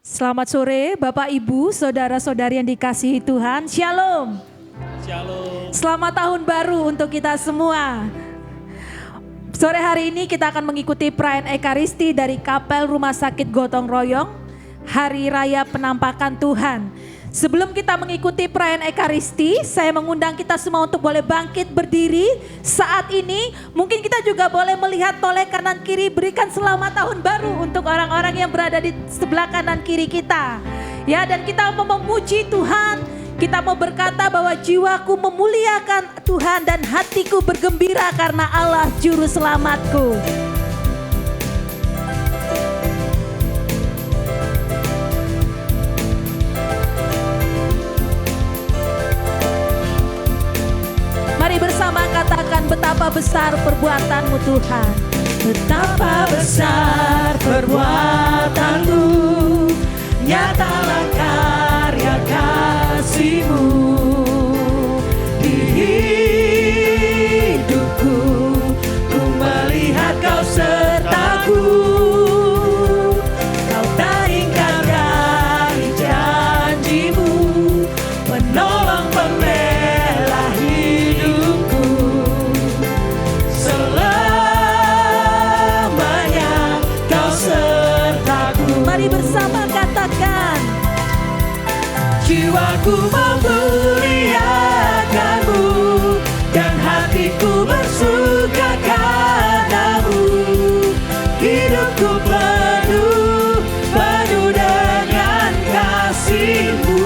Selamat sore Bapak Ibu, saudara-saudari yang dikasihi Tuhan. Shalom. Shalom. Selamat tahun baru untuk kita semua. Sore hari ini kita akan mengikuti perayaan Ekaristi dari Kapel Rumah Sakit Gotong Royong, Hari Raya Penampakan Tuhan. Sebelum kita mengikuti perayaan Ekaristi, saya mengundang kita semua untuk boleh bangkit berdiri saat ini. Mungkin kita juga boleh melihat toleh kanan kiri, berikan selamat tahun baru untuk orang-orang yang berada di sebelah kanan kiri kita. Ya, dan kita mau memuji Tuhan, kita mau berkata bahwa jiwaku memuliakan Tuhan dan hatiku bergembira karena Allah Juru Selamatku. Mari bersama katakan betapa besar perbuatanmu Tuhan. Betapa besar perbuatanmu, nyatalah karya kasih-Mu di hidupku. Ku melihat Kau sertaku, Kau tak ingkar dari janji-Mu, penolong pembela hidupku. Selamanya Kau sertaku. Mari bersama katakan, Jiwaku memuliakan-Mu dan hatiku bersuka karena-Mu. Hidupku penuh dengan kasih-Mu.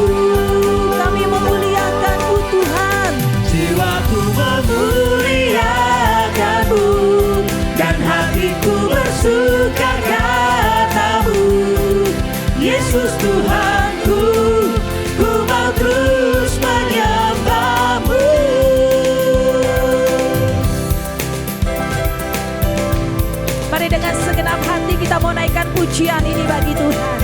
kami memuliakan-Mu Tuhan. Jiwaku memuliakan-Mu dan hatiku bersuka karena-Mu. Yesus Tuhanku, ku mau terus menyembah-Mu. Mari dengan segenap hati kita mau naikkan pujian ini bagi Tuhan.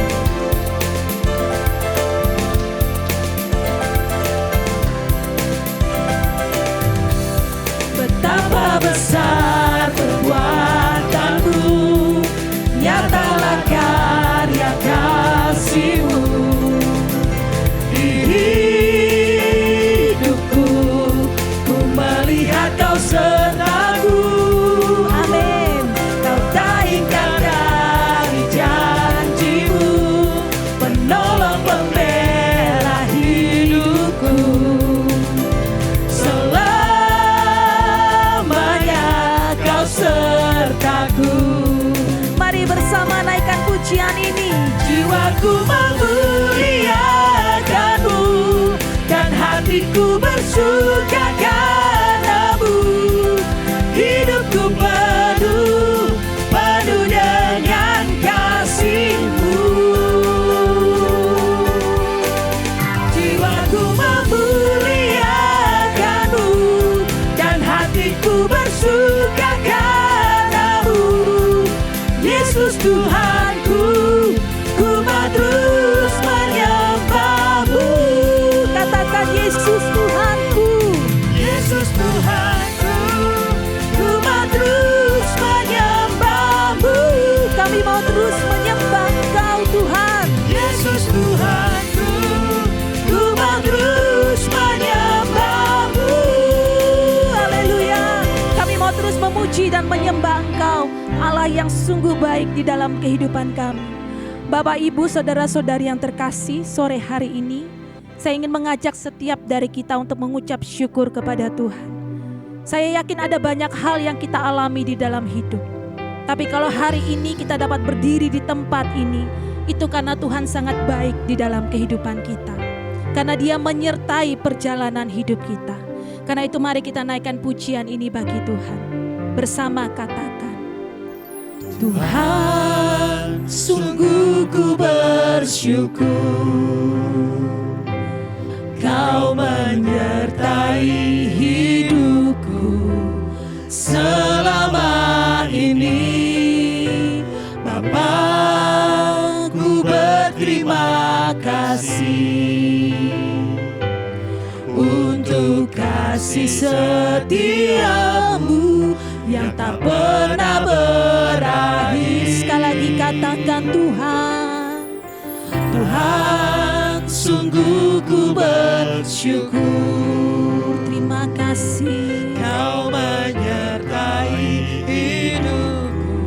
Betapa besar perbuatanmu, nyatalah karya kasih-Mu di hidupku. Ku melihat Kau sertaku, Amin. Kau tak ingkar dari janji-Mu, penolong pembela hidupku. Selamanya Kau sertaku. Mari bersama naikkan pujian ini. Jiwaku memuliakan-Mu dan hatiku bersuka karena-Mu. Hidupku penuh dengan kasih-Mu. Jiwaku memuliakan-Mu dan hatiku bersuka karena-Mu. Yesus Tuhanku, ku mau terus menyembah-Mu. Katakan Yesus Tuhanku. Yesus Tuhanku, ku mau terus menyembah-Mu. Kami mau terus menyembah Engkau Tuhan. Yesus Tuhanku, ku mau terus menyembah-Mu. Haleluya. Kami mau terus memuji dan menyembah Engkau, Allah yang sungguh baik di dalam kehidupan kami. Bapak, Ibu, saudara-saudari yang terkasih, sore hari ini saya ingin mengajak setiap dari kita untuk mengucap syukur kepada Tuhan. Saya yakin ada banyak hal yang kita alami di dalam hidup. Tapi kalau hari ini kita dapat berdiri di tempat ini, itu karena Tuhan sangat baik di dalam kehidupan kita. Karena Dia menyertai perjalanan hidup kita. Karena itu mari kita naikkan pujian ini bagi Tuhan. Bersama katakan, Tuhan, sungguh ku bersyukur Kau menyertai hidupku selama ini. Bapa, ku berterima kasih untuk kasih setia-Mu yang tak pernah berakhir. sekali lagi katakan Tuhan. Tuhan, sungguh ku bersyukur. Terima kasih. Kau menyertai hidupku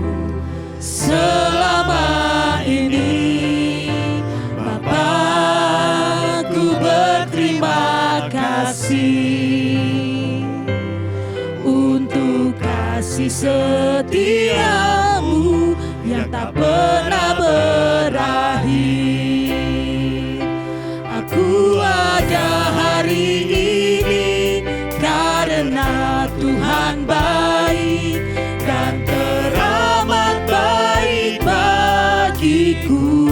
selama ini. Bapa, ku berterima kasih untuk kasih setiamu yang tak pernah berakhir. Aku ada hari ini karena Tuhan baik dan teramat baik bagiku.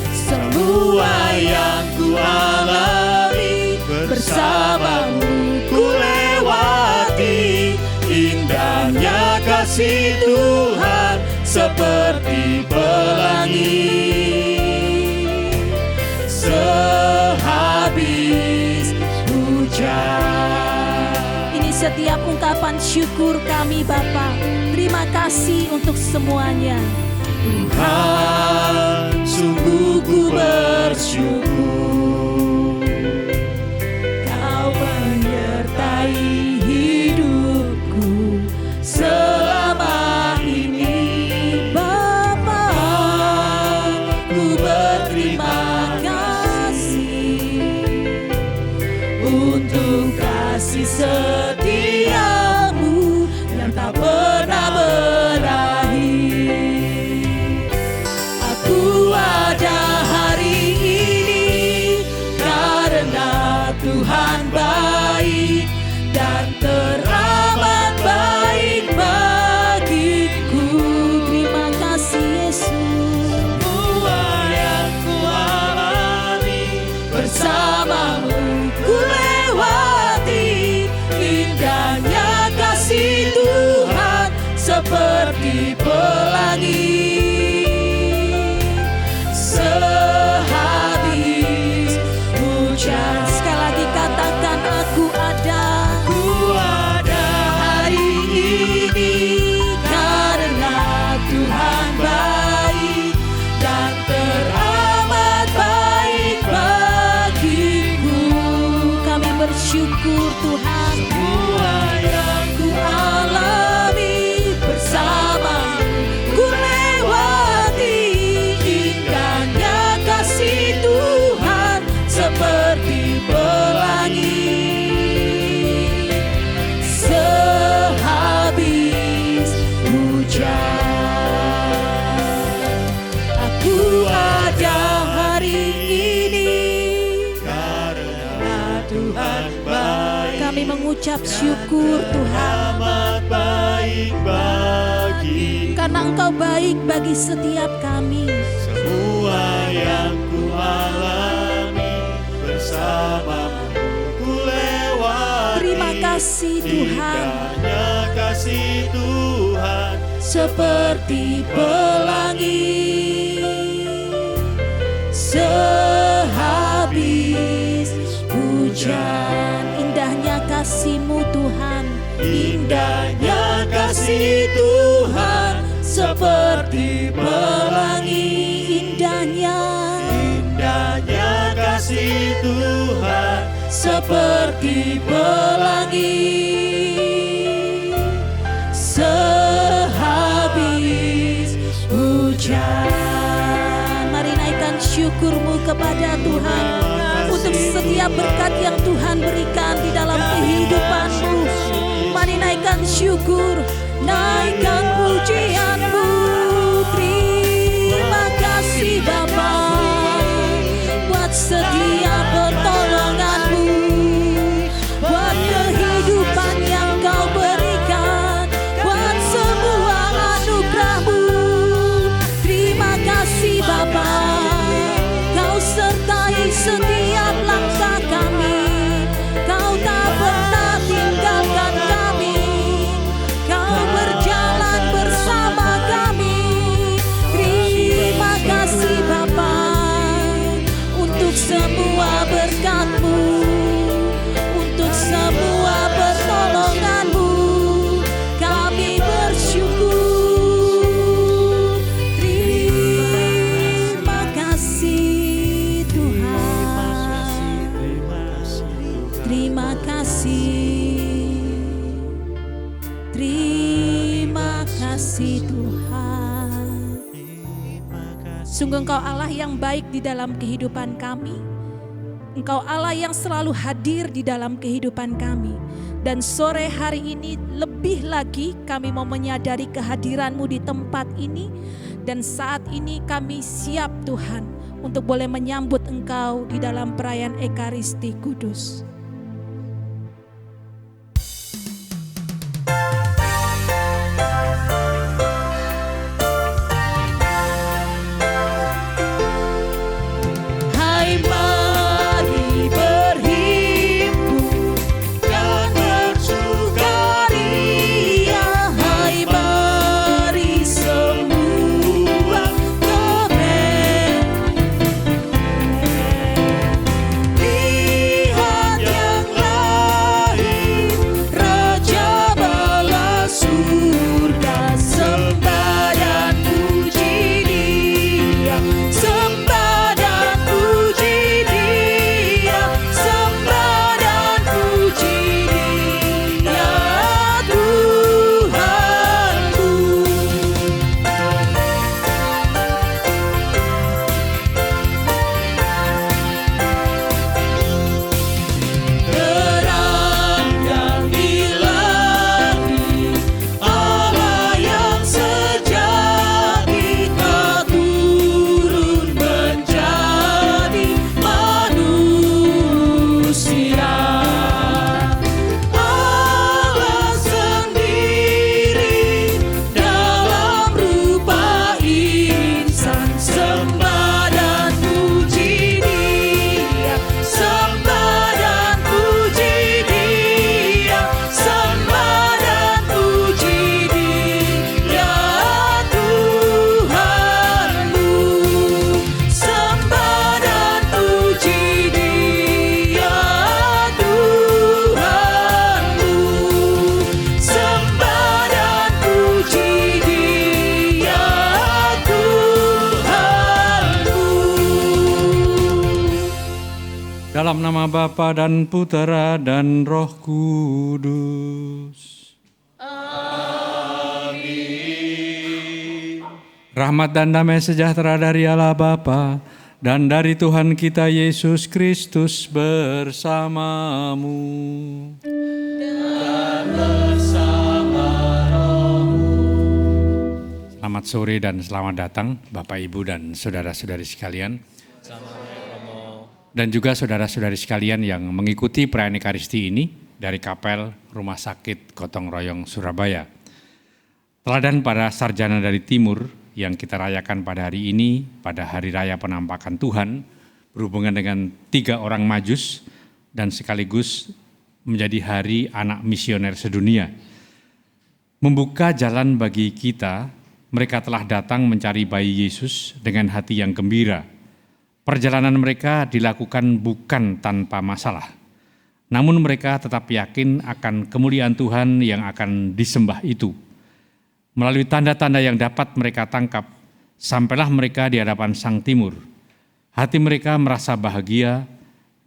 Semua yang ku alami bersamamu ku lewati. Indahnya kasih Tuhan seperti pelangi. Sehabis hujan. Ini setiap ungkapan syukur kami Bapa. Terima kasih untuk semuanya. Tuhan, sungguh ku bersyukur. Kau menyertai hidupku selama ini. Bapa, ku berterima kasih untuk kasih setiamu yang tak pernah berakhir. Aku ada hari ini karena Tuhan baik dan teramat baik bagiku. Terima kasih Yesus. Semua yang ku alami bersamamu ku lewati. Indahnya kasih Tuhan seperti pelangi. Sehabis hujan. Sekali lagi katakan aku ada. Ku ada hari ini karena Tuhan baik dan teramat baik bagiku. Kami bersyukur Tuhan. Semua yang ku alami bersamamu ku lewati. Indahnya kasih Tuhan seperti pelangi. Sehabis hujan. Aku ada hari ini karena Tuhan baik. Kami mengucap syukur Tuhan. Amat baik bagi Karena Engkau baik bagi setiap kami. semua yang ku alami bersamamu ku lewati. Terima kasih Tuhan. Indahnya kasih Tuhan seperti pelangi. Sehabis hujan. Indahnya kasih-Mu Tuhan. Indahnya kasih Tuhan seperti pelangi. Indahnya. Indahnya kasih Tuhan seperti pelangi. Sehabis hujan. Mari naikkan syukur-Mu kepada Tuhan untuk setiap berkat yang Tuhan berikan di dalam kehidupan-Mu. Mari naikkan syukur, naikkan pujian-Mu. Terima kasih Bapa buat setiap pertolongan-Mu, buat kehidupan yang Kau berikan, buat semua anugerah-Mu. Terima kasih Bapa, Kau sertai setiap langkah kami. Kau tak pernah tinggalkan kami. Kau berjalan bersama kami. Sungguh Engkau Allah yang baik di dalam kehidupan kami. Engkau Allah yang selalu hadir di dalam kehidupan kami. Dan sore hari ini lebih lagi kami mau menyadari kehadiran-Mu di tempat ini. Dan saat ini kami siap Tuhan untuk boleh menyambut Engkau di dalam perayaan Ekaristi Kudus. Dalam nama Bapa dan Putera dan Roh Kudus. Amin. Rahmat dan damai sejahtera dari Allah Bapa dan dari Tuhan kita Yesus Kristus bersamamu. Dan bersama rohmu. Selamat sore dan selamat datang Bapak, Ibu, dan saudara-saudari sekalian. Dan juga saudara-saudari sekalian yang mengikuti perayaan Ekaristi ini dari Kapel Rumah Sakit Gotong Royong Surabaya. Teladan para sarjana dari timur yang kita rayakan pada hari ini, pada Hari Raya Penampakan Tuhan, berhubungan dengan 3 orang Majus dan sekaligus menjadi Hari Anak Misioner Sedunia. Membuka jalan bagi kita, mereka telah datang mencari bayi Yesus dengan hati yang gembira. Perjalanan mereka dilakukan bukan tanpa masalah, namun mereka tetap yakin akan kemuliaan Tuhan yang akan disembah itu. Melalui tanda-tanda yang dapat mereka tangkap, sampailah mereka di hadapan Sang Timur. Hati mereka merasa bahagia,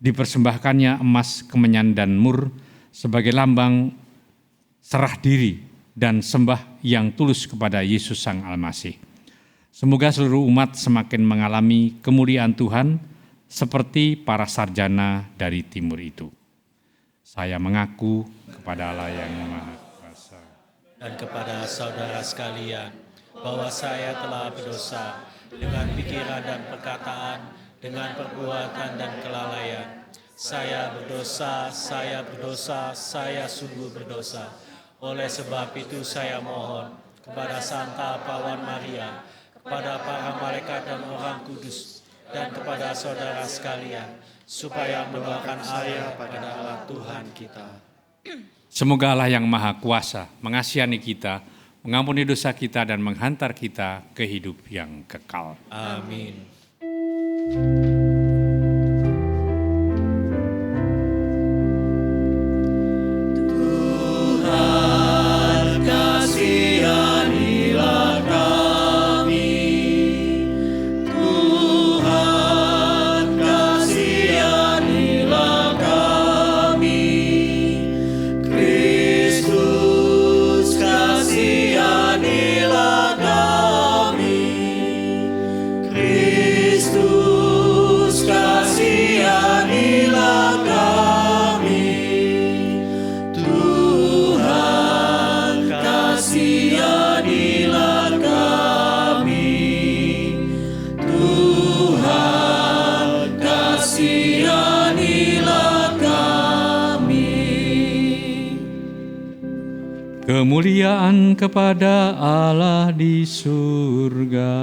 dipersembahkannya emas, kemenyan, dan mur sebagai lambang serah diri dan sembah yang tulus kepada Yesus Sang Almasih. Semoga seluruh umat semakin mengalami kemuliaan Tuhan seperti para sarjana dari timur itu. Saya mengaku kepada Allah yang Maha Kuasa dan kepada saudara sekalian bahwa saya telah berdosa dengan pikiran dan perkataan, dengan perbuatan dan kelalaian. Saya berdosa, saya sungguh berdosa. Oleh sebab itu saya mohon kepada Santa Pawan Maria, kepada para malaikat dan orang kudus, dan kepada saudara sekalian, supaya mendoakan saya pada Allah Tuhan kita. Semoga Allah yang Maha Kuasa mengasihani kita, mengampuni dosa kita, dan menghantar kita ke hidup yang kekal. Amin. Kristus kemuliaan kepada Allah di surga.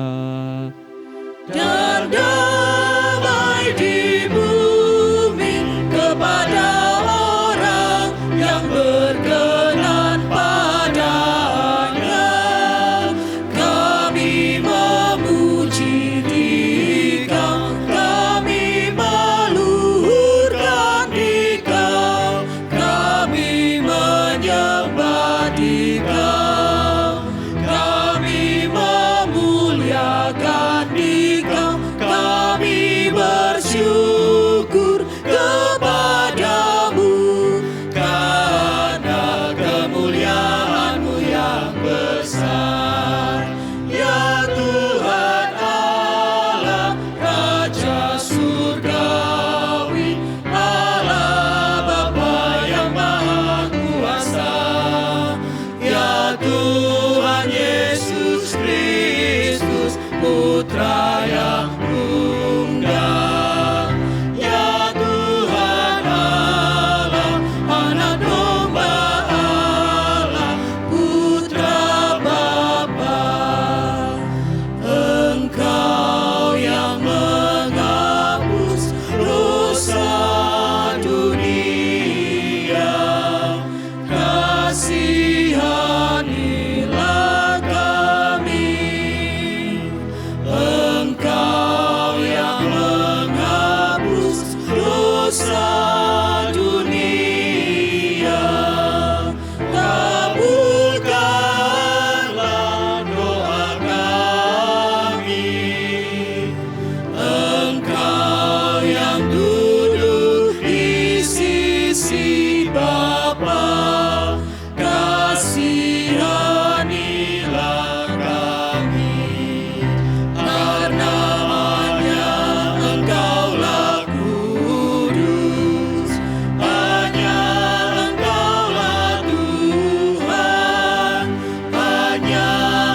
Dan damai di bumi kepada orang yang berkenan padanya. Kami memuji Dikau, kami meluhurkan Dikau, kami menyembah Dikau, kami memuliakan Dikau, kami bersyukur kepadamu karena kemuliaan-Mu yang besar. Ya Tuhan Allah, Raja Surgawi, Allah Bapa yang Maha Kuasa. Ya Tuhan Yesus Kristus, Putra yang tunggal. Ya Tuhan Allah, Anak Domba Allah, Putra Bapa. Engkau yang menghapus dosa dunia, kasihanilah kami. Engkau yang menghapus dosa dunia, kabulkanlah doa kami. Engkau yang duduk di sisi Bapa, kasihanilah kami. Karena hanya Engkaulah kudus, hanya Engkaulah Tuhan, hanya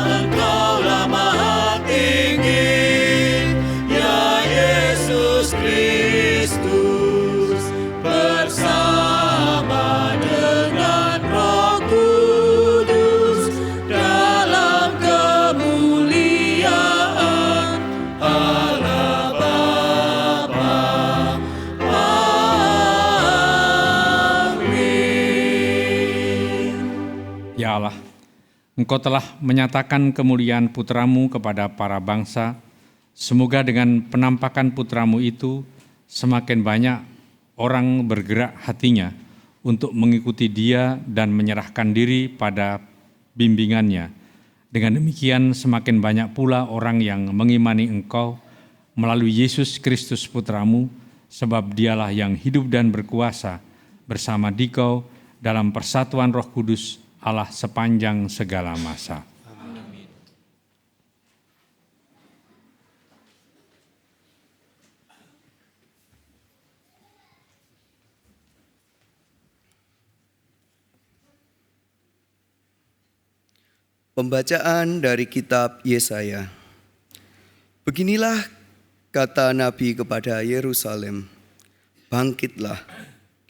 Engkaulah Maha Tinggi, ya Yesus Kristus, bersama dengan Roh Kudus dalam kemuliaan Allah Bapa. Amin. Ya Allah, Engkau telah menyatakan kemuliaan Putra-Mu kepada para bangsa. Semoga dengan penampakan Putra-Mu itu semakin banyak orang bergerak hatinya untuk mengikuti Dia dan menyerahkan diri pada bimbingannya. Dengan demikian semakin banyak pula orang yang mengimani Engkau melalui Yesus Kristus Putra-Mu, sebab Dialah yang hidup dan berkuasa bersama Dikau dalam persatuan Roh Kudus Allah sepanjang segala masa. Pembacaan dari kitab Yesaya. Beginilah kata Nabi kepada Yerusalem, bangkitlah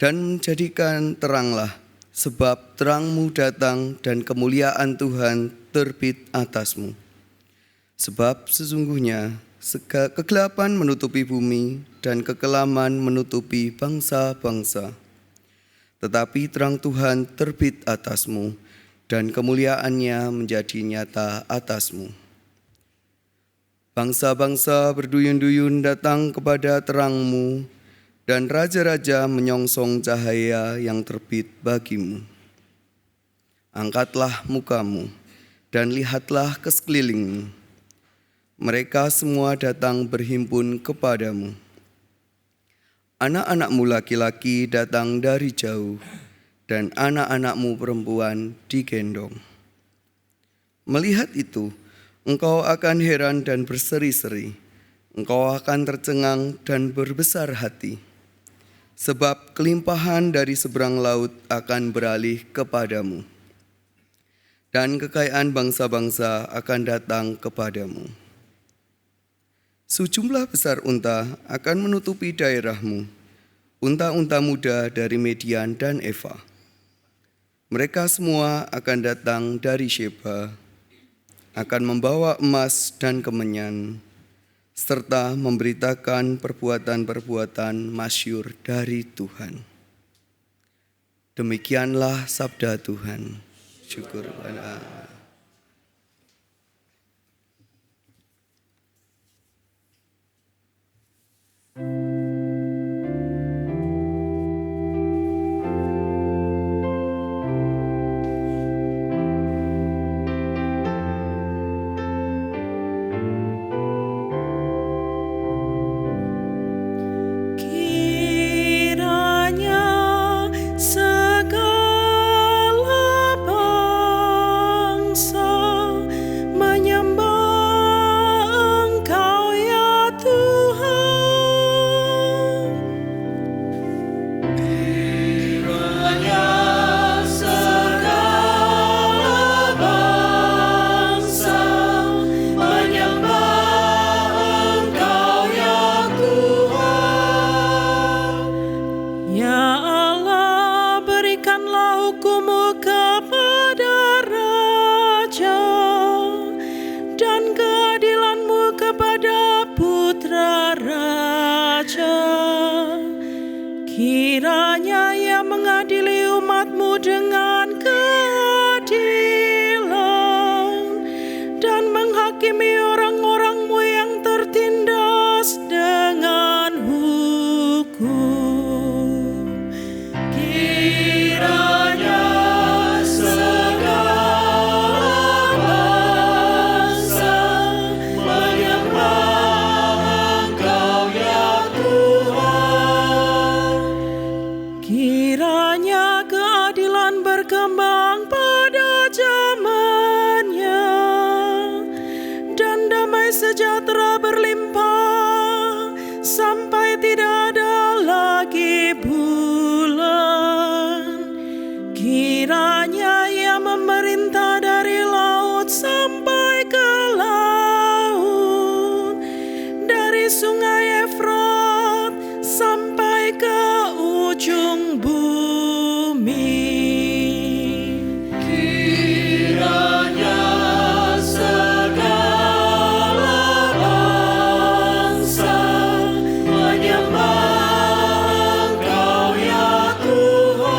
dan menjadikan teranglah, sebab terangmu datang dan kemuliaan Tuhan terbit atasmu. Sebab sesungguhnya kegelapan menutupi bumi dan kekelaman menutupi bangsa-bangsa. Tetapi terang Tuhan terbit atasmu, dan kemuliaannya menjadi nyata atasmu. Bangsa-bangsa berduyun-duyun datang kepada terangmu, dan raja-raja menyongsong cahaya yang terbit bagimu. Angkatlah mukamu, dan lihatlah ke sekelilingmu. Mereka semua datang berhimpun kepadamu. Anak-anakmu laki-laki datang dari jauh, dan anak-anakmu perempuan digendong. Melihat itu, engkau akan heran dan berseri-seri. Engkau akan tercengang dan berbesar hati. Sebab kelimpahan dari seberang laut akan beralih kepadamu. Dan kekayaan bangsa-bangsa akan datang kepadamu. Sejumlah besar unta akan menutupi daerahmu, unta-unta muda dari Median dan Eva. Mereka semua akan datang dari Sheba, akan membawa emas dan kemenyan, serta memberitakan perbuatan-perbuatan masyhur dari Tuhan. Demikianlah sabda Tuhan. Syukur kepada Allah. Kiranya segala bangsa menyembah Engkau ya Tuhan. Kiranya segala bangsa menyembah Engkau ya Tuhan. Ya Allah, berikanlah hukum-Mu kepada raja dan keadilan-Mu kepada putra raja. Kiranya Ia mengadili umat-Mu dengan keadilan dan menghakimi orang-orang-Mu yang tertindas dengan hukum. Kiranya segala bangsa menyembah Engkau ya Tuhan. Kiranya keadilan berkembang pada zamannya dan damai sejahtera berlimpah sampai tidak ada lagi bulan. Kiranya Ia memerintah dari laut sampai ke laut, dari sungai Efrat sampai ke ujung bumi. Kiranya segala bangsa menyembah Engkau ya Tuhan.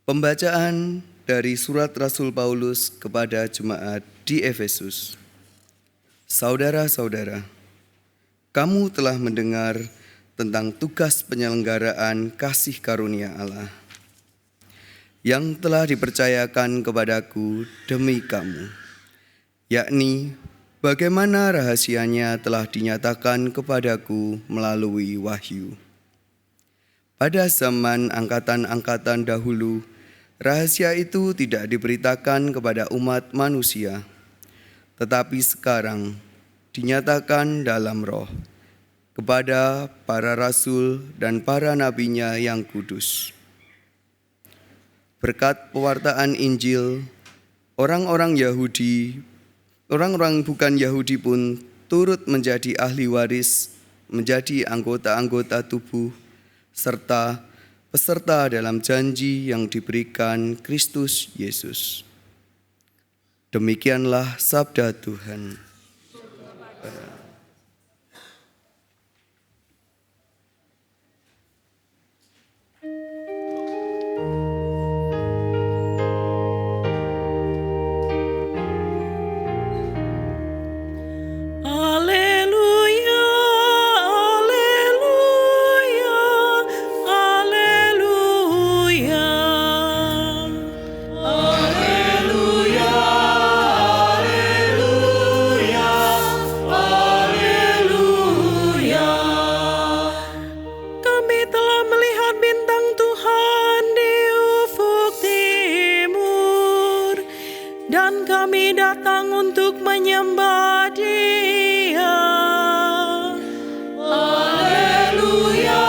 Pembacaan dari surat Rasul Paulus kepada jemaat di Efesus. Saudara-saudara, kamu telah mendengar tentang tugas penyelenggaraan kasih karunia Allah yang telah dipercayakan kepadaku demi kamu, yakni bagaimana rahasianya telah dinyatakan kepadaku melalui wahyu. Pada zaman angkatan-angkatan dahulu, rahasia itu tidak diberitakan kepada umat manusia, tetapi sekarang dinyatakan dalam Roh kepada para rasul dan para nabinya yang kudus. Berkat pewartaan Injil, orang-orang bukan Yahudi pun turut menjadi ahli waris, menjadi anggota-anggota tubuh, serta peserta dalam janji yang diberikan Kristus Yesus. Demikianlah sabda Tuhan. Alleluia, alleluia, alleluia. Alleluia, alleluia, alleluia. Kami telah melihat bintang Tuhan di ufuk timur, dan kami datang untuk menyembah Dia. Alleluia,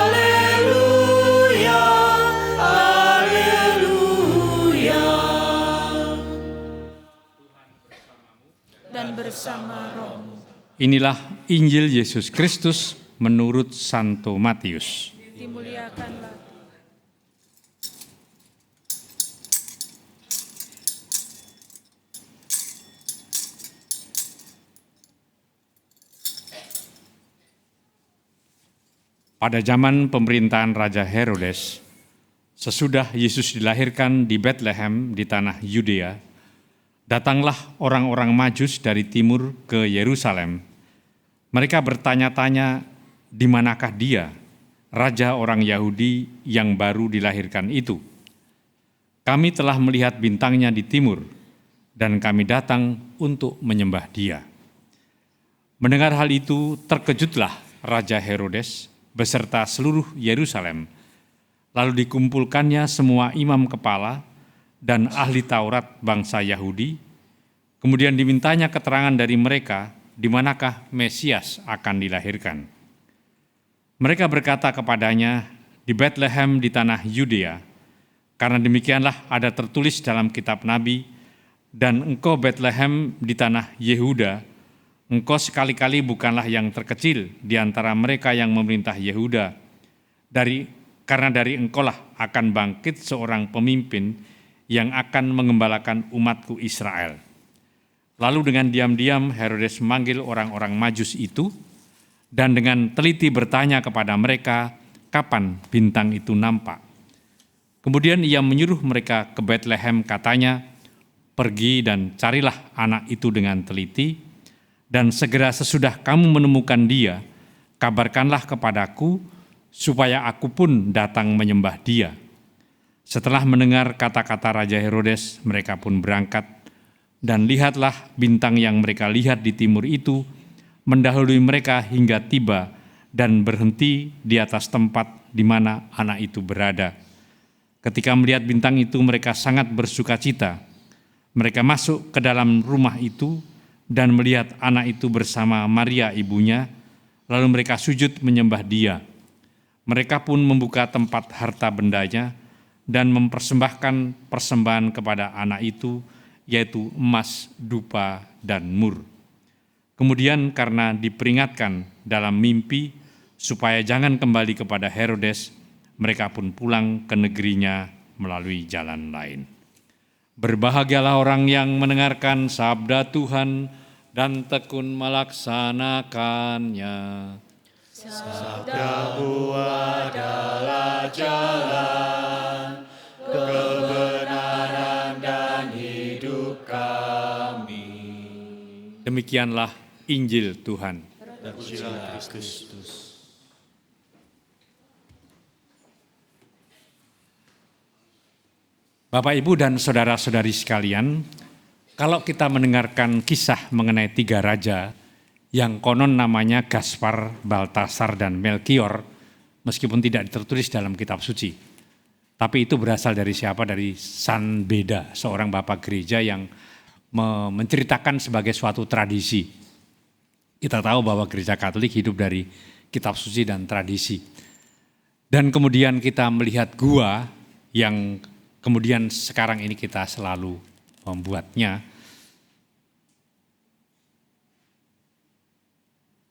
alleluia, alleluia. Dan bersama rohmu. Inilah Injil Yesus Kristus menurut Santo Matius. Dimuliakanlah. Pada zaman pemerintahan Raja Herodes, sesudah Yesus dilahirkan di Bethlehem di tanah Yudea, datanglah orang-orang Majus dari timur ke Yerusalem. Mereka bertanya-tanya, di manakah dia, raja orang Yahudi yang baru dilahirkan itu? Kami telah melihat bintangnya di timur, dan kami datang untuk menyembah dia. Mendengar hal itu, terkejutlah Raja Herodes beserta seluruh Yerusalem. Lalu dikumpulkannya semua imam kepala dan ahli Taurat bangsa Yahudi. Kemudian dimintanya keterangan dari mereka di manakah Mesias akan dilahirkan. Mereka berkata kepadanya, di Bethlehem di tanah Yudea, karena demikianlah ada tertulis dalam kitab Nabi, dan engkau Bethlehem di tanah Yehuda, engkau sekali-kali bukanlah yang terkecil di antara mereka yang memerintah Yehuda. Karena dari engkaulah akan bangkit seorang pemimpin yang akan mengembalakan umatku Israel. Lalu dengan diam-diam Herodes memanggil orang-orang Majus itu, dan dengan teliti bertanya kepada mereka, kapan bintang itu nampak. Kemudian ia menyuruh mereka ke Bethlehem, katanya, pergi dan carilah anak itu dengan teliti, dan segera sesudah kamu menemukan dia, kabarkanlah kepadaku, supaya aku pun datang menyembah dia. Setelah mendengar kata-kata Raja Herodes, mereka pun berangkat, dan lihatlah bintang yang mereka lihat di timur itu, mendahului mereka hingga tiba dan berhenti di atas tempat di mana anak itu berada. Ketika melihat bintang itu, mereka sangat bersukacita. Mereka masuk ke dalam rumah itu, dan melihat anak itu bersama Maria ibunya, lalu mereka sujud menyembah dia. Mereka pun membuka tempat harta bendanya dan mempersembahkan persembahan kepada anak itu, yaitu emas, dupa, dan mur. Kemudian karena diperingatkan dalam mimpi supaya jangan kembali kepada Herodes, mereka pun pulang ke negerinya melalui jalan lain. Berbahagialah orang yang mendengarkan sabda Tuhan dan tekun melaksanakannya. Sabdamu adalah jalan, kebenaran dan hidup kami. Demikianlah Injil Tuhan. Terpujilah Kristus. Bapak, Ibu, dan saudara-saudari sekalian, kalau kita mendengarkan kisah mengenai 3 raja yang konon namanya Gaspar, Baltasar, dan Melkior, meskipun tidak tertulis dalam kitab suci, tapi itu berasal dari siapa? Dari San Beda, seorang bapak gereja yang menceritakan sebagai suatu tradisi. Kita tahu bahwa gereja Katolik hidup dari kitab suci dan tradisi. Dan kemudian kita melihat gua yang kemudian sekarang ini kita selalu membuatnya.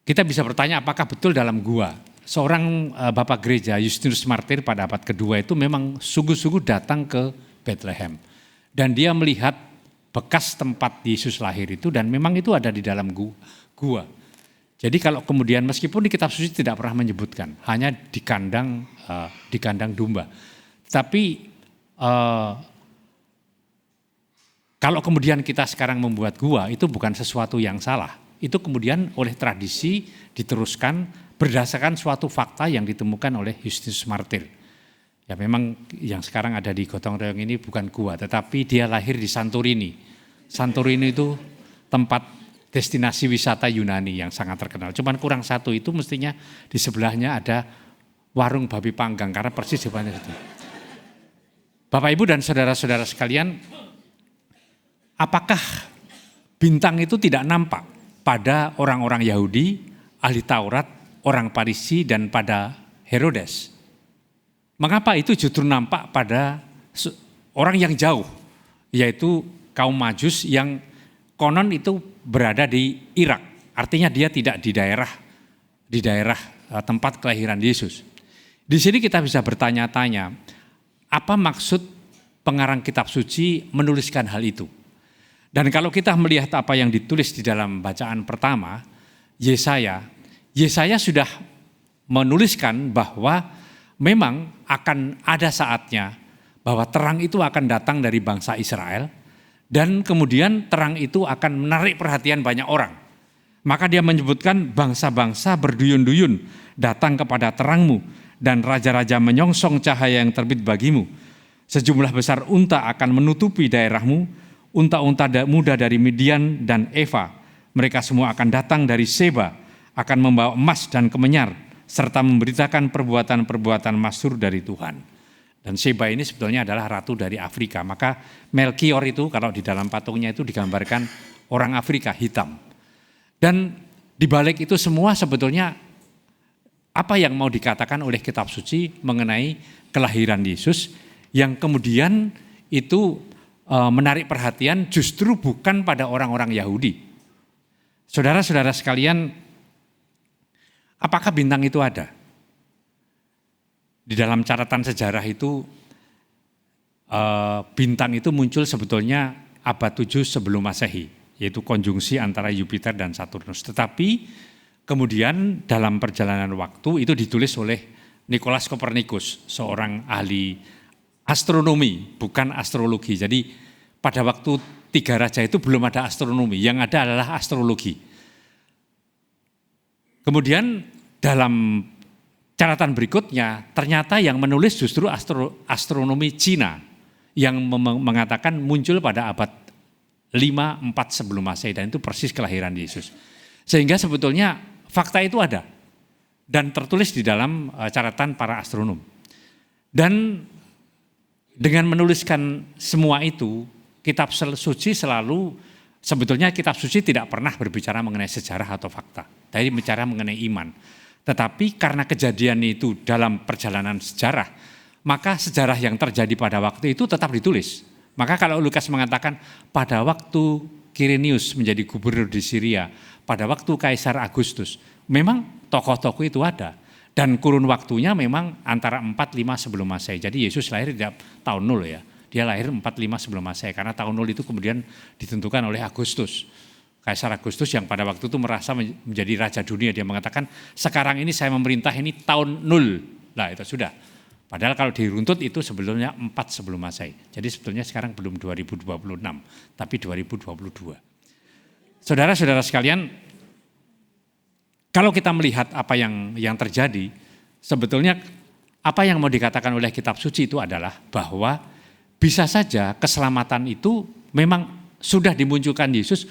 Kita bisa bertanya apakah betul dalam gua. Seorang bapak gereja Justinus Martir pada abad kedua itu memang sungguh-sungguh datang ke Bethlehem. Dan dia melihat bekas tempat Yesus lahir itu, dan memang itu ada di dalam gua. Jadi kalau kemudian meskipun di kitab suci tidak pernah menyebutkan, hanya di kandang domba. Tapi kalau kemudian kita sekarang membuat gua, itu bukan sesuatu yang salah. Itu kemudian oleh tradisi diteruskan berdasarkan suatu fakta yang ditemukan oleh Justinus Martir. Ya memang yang sekarang ada di Gotong Royong ini bukan gua, tetapi dia lahir di Santorini. Santorini itu tempat destinasi wisata Yunani yang sangat terkenal. Cuman kurang satu, itu mestinya di sebelahnya ada warung babi panggang, karena persis di depannya itu. Bapak, Ibu, dan saudara-saudara sekalian, apakah bintang itu tidak nampak pada orang-orang Yahudi, ahli Taurat, orang Farisi, dan pada Herodes? Mengapa itu justru nampak pada orang yang jauh, yaitu kaum Majus yang konon itu berada di Irak Artinya dia tidak di daerah tempat kelahiran Yesus. Di sini kita bisa bertanya-tanya, apa maksud pengarang kitab suci menuliskan hal itu? Dan kalau kita melihat apa yang ditulis di dalam bacaan pertama, Yesaya sudah menuliskan bahwa memang akan ada saatnya bahwa terang itu akan datang dari bangsa Israel, dan kemudian terang itu akan menarik perhatian banyak orang. Maka dia menyebutkan bangsa-bangsa berduyun-duyun datang kepada terangmu, dan raja-raja menyongsong cahaya yang terbit bagimu. Sejumlah besar unta akan menutupi daerahmu, unta-unta muda dari Midian dan Eva. Mereka semua akan datang dari Seba, akan membawa emas dan kemenyar, serta memberitakan perbuatan-perbuatan masyhur dari Tuhan. Dan Seba ini sebetulnya adalah ratu dari Afrika. Maka Melkior itu kalau di dalam patungnya itu digambarkan orang Afrika hitam. Dan di balik itu semua sebetulnya apa yang mau dikatakan oleh kitab suci mengenai kelahiran Yesus yang kemudian itu menarik perhatian justru bukan pada orang-orang Yahudi. Saudara-saudara sekalian, apakah bintang itu ada? Di dalam catatan sejarah itu bintang itu muncul sebetulnya abad 7 sebelum Masehi, yaitu konjungsi antara Jupiter dan Saturnus. Tetapi kemudian dalam perjalanan waktu itu ditulis oleh Nikolaus Kopernikus, seorang ahli astronomi, bukan astrologi. Jadi pada waktu 3 raja itu belum ada astronomi, yang ada adalah astrologi. Kemudian dalam catatan berikutnya ternyata yang menulis justru astronomi Cina yang mengatakan muncul pada abad 5-4 sebelum Masehi, dan itu persis kelahiran Yesus. Sehingga sebetulnya fakta itu ada dan tertulis di dalam catatan para astronom. Dan dengan menuliskan semua itu, kitab suci selalu, sebetulnya kitab suci tidak pernah berbicara mengenai sejarah atau fakta, tapi bicara mengenai iman. Tetapi karena kejadian itu dalam perjalanan sejarah, maka sejarah yang terjadi pada waktu itu tetap ditulis. Maka kalau Lukas mengatakan pada waktu Quirinius menjadi gubernur di Syria, pada waktu Kaisar Agustus, memang tokoh-tokoh itu ada. Dan kurun waktunya memang antara 4-5 sebelum Masehi. Jadi Yesus lahir di tahun 0 ya. Dia lahir 4-5 sebelum Masehi, karena tahun 0 itu kemudian ditentukan oleh Agustus. Kaisar Agustus yang pada waktu itu merasa menjadi raja dunia. Dia mengatakan, sekarang ini saya memerintah ini tahun 0. Nah itu sudah. Padahal kalau diruntut itu sebelumnya 4 sebelum Masehi. Jadi sebetulnya sekarang belum 2026, tapi 2022. Saudara-saudara sekalian, kalau kita melihat apa yang terjadi, sebetulnya apa yang mau dikatakan oleh kitab suci itu adalah bahwa bisa saja keselamatan itu memang sudah dimunculkan Yesus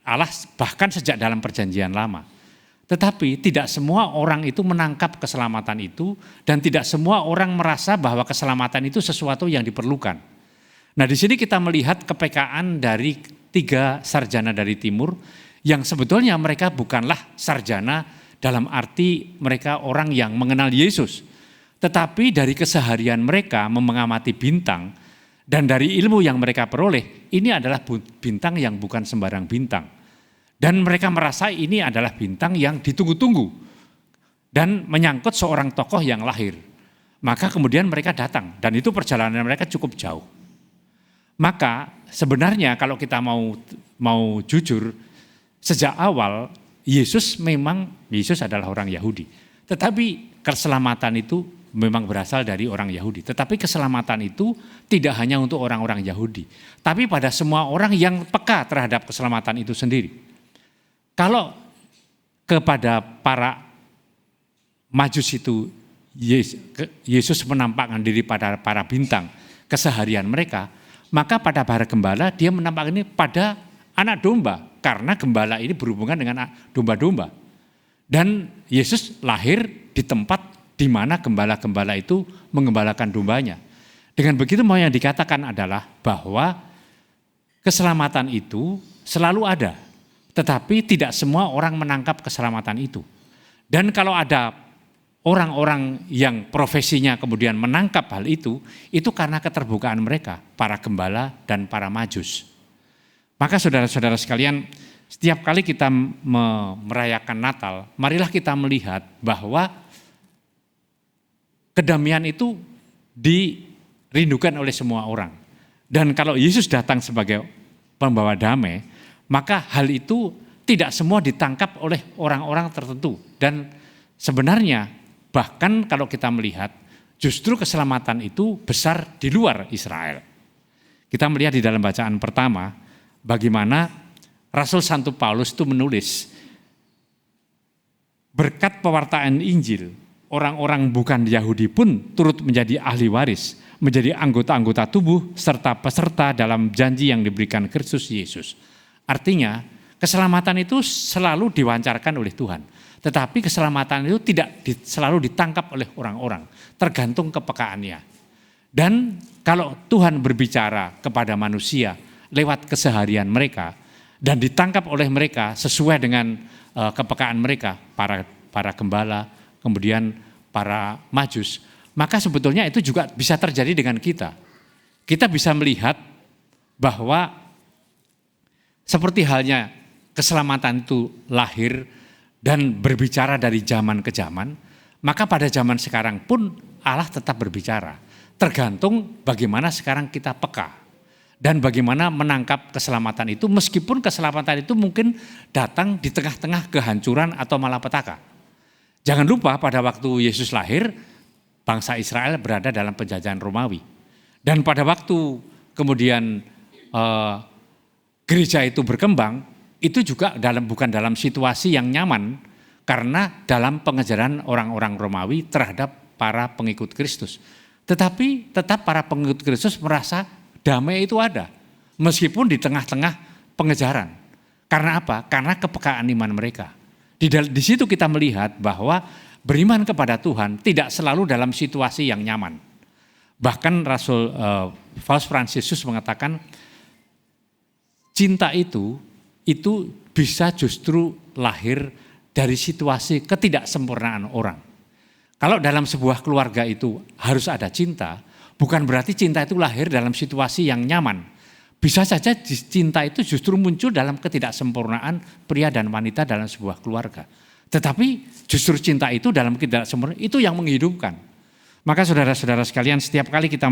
Allah bahkan sejak dalam perjanjian lama. Tetapi tidak semua orang itu menangkap keselamatan itu, dan tidak semua orang merasa bahwa keselamatan itu sesuatu yang diperlukan. Nah di sini kita melihat kepekaan dari 3 sarjana dari timur yang sebetulnya mereka bukanlah sarjana dalam arti mereka orang yang mengenal Yesus. Tetapi dari keseharian mereka mengamati bintang dan dari ilmu yang mereka peroleh, ini adalah bintang yang bukan sembarang bintang. Dan mereka merasa ini adalah bintang yang ditunggu-tunggu dan menyangkut seorang tokoh yang lahir. Maka kemudian mereka datang, dan itu perjalanan mereka cukup jauh. Maka sebenarnya kalau kita mau jujur, sejak awal Yesus adalah orang Yahudi. Tetapi keselamatan itu memang berasal dari orang Yahudi. Tetapi keselamatan itu tidak hanya untuk orang-orang Yahudi, tapi pada semua orang yang peka terhadap keselamatan itu sendiri. Kalau kepada para Majus itu Yesus menampakkan diri pada para bintang keseharian mereka, maka pada para gembala dia menampakkan ini pada anak domba, karena gembala ini berhubungan dengan domba-domba. Dan Yesus lahir di tempat di mana gembala-gembala itu mengembalakan dombanya. Dengan begitu mau yang dikatakan adalah bahwa keselamatan itu selalu ada, tetapi tidak semua orang menangkap keselamatan itu. Dan kalau ada orang-orang yang profesinya kemudian menangkap hal itu karena keterbukaan mereka, para gembala dan para Majus. Maka saudara-saudara sekalian, Setiap kali kita merayakan Natal, marilah kita melihat bahwa kedamaian itu dirindukan oleh semua orang. Dan kalau Yesus datang sebagai pembawa damai, maka hal itu tidak semua ditangkap oleh orang-orang tertentu. Dan sebenarnya bahkan kalau kita melihat justru keselamatan itu besar di luar Israel. Kita melihat di dalam bacaan pertama bagaimana Rasul Santo Paulus itu menulis, berkat pewartaan Injil, orang-orang bukan Yahudi pun turut menjadi ahli waris, menjadi anggota-anggota tubuh serta peserta dalam janji yang diberikan Kristus Yesus. Artinya keselamatan itu selalu diwancarkan oleh Tuhan. Tetapi keselamatan itu tidak selalu ditangkap oleh orang-orang, tergantung kepekaannya. Dan kalau Tuhan berbicara kepada manusia lewat keseharian mereka dan ditangkap oleh mereka sesuai dengan kepekaan mereka, para gembala, kemudian para majus, maka sebetulnya itu juga bisa terjadi dengan kita. Kita bisa melihat bahwa seperti halnya keselamatan itu lahir dan berbicara dari zaman ke zaman, maka pada zaman sekarang pun Allah tetap berbicara. Tergantung bagaimana sekarang kita peka dan bagaimana menangkap keselamatan itu, meskipun keselamatan itu mungkin datang di tengah-tengah kehancuran atau malapetaka. Jangan lupa pada waktu Yesus lahir, bangsa Israel berada dalam penjajahan Romawi. Dan pada waktu kemudian gereja itu berkembang, itu juga bukan dalam situasi yang nyaman, karena dalam pengejaran orang-orang Romawi terhadap para pengikut Kristus. Tetapi tetap para pengikut Kristus merasa damai itu ada, meskipun di tengah-tengah pengejaran. Karena apa? Karena kepekaan iman mereka. Di situ kita melihat bahwa beriman kepada Tuhan tidak selalu dalam situasi yang nyaman. Bahkan Rasul Paus Fransisius mengatakan cinta itu bisa justru lahir dari situasi ketidaksempurnaan orang. Kalau dalam sebuah keluarga itu harus ada cinta, bukan berarti cinta itu lahir dalam situasi yang nyaman. Bisa saja cinta itu justru muncul dalam ketidaksempurnaan pria dan wanita dalam sebuah keluarga. Tetapi justru cinta itu dalam ketidaksempurnaan itu yang menghidupkan. Maka saudara-saudara sekalian, setiap kali kita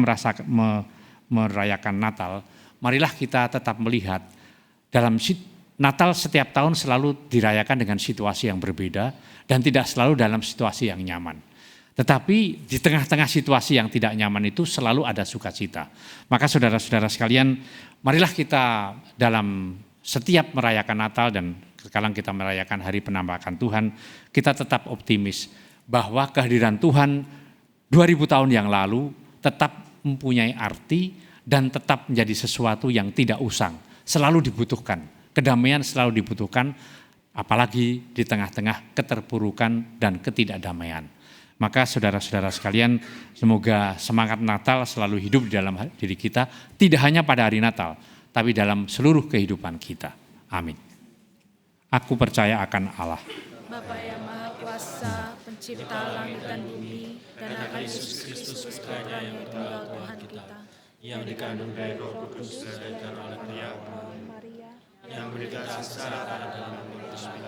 merayakan Natal, marilah kita tetap melihat dalam Natal setiap tahun selalu dirayakan dengan situasi yang berbeda dan tidak selalu dalam situasi yang nyaman. Tetapi di tengah-tengah situasi yang tidak nyaman itu selalu ada sukacita. Maka saudara-saudara sekalian, marilah kita dalam setiap merayakan Natal dan sekarang kita merayakan Hari Penampakan Tuhan, kita tetap optimis bahwa kehadiran Tuhan 2000 tahun yang lalu tetap mempunyai arti dan tetap menjadi sesuatu yang tidak usang, selalu dibutuhkan. Kedamaian selalu dibutuhkan, apalagi di tengah-tengah keterpurukan dan ketidakdamaian. Maka saudara-saudara sekalian, semoga semangat Natal selalu hidup di dalam diri kita, tidak hanya pada hari Natal, tapi dalam seluruh kehidupan kita. Amin. Aku percaya akan Allah, Bapa yang Maha Kuasa, Pencipta langit dan bumi, dan akan Yesus Kristus Putranya yang tunggal Tuhan kita, yang dikandung dari Roh Kudus dan oleh Maria, yang dikasihkan dalam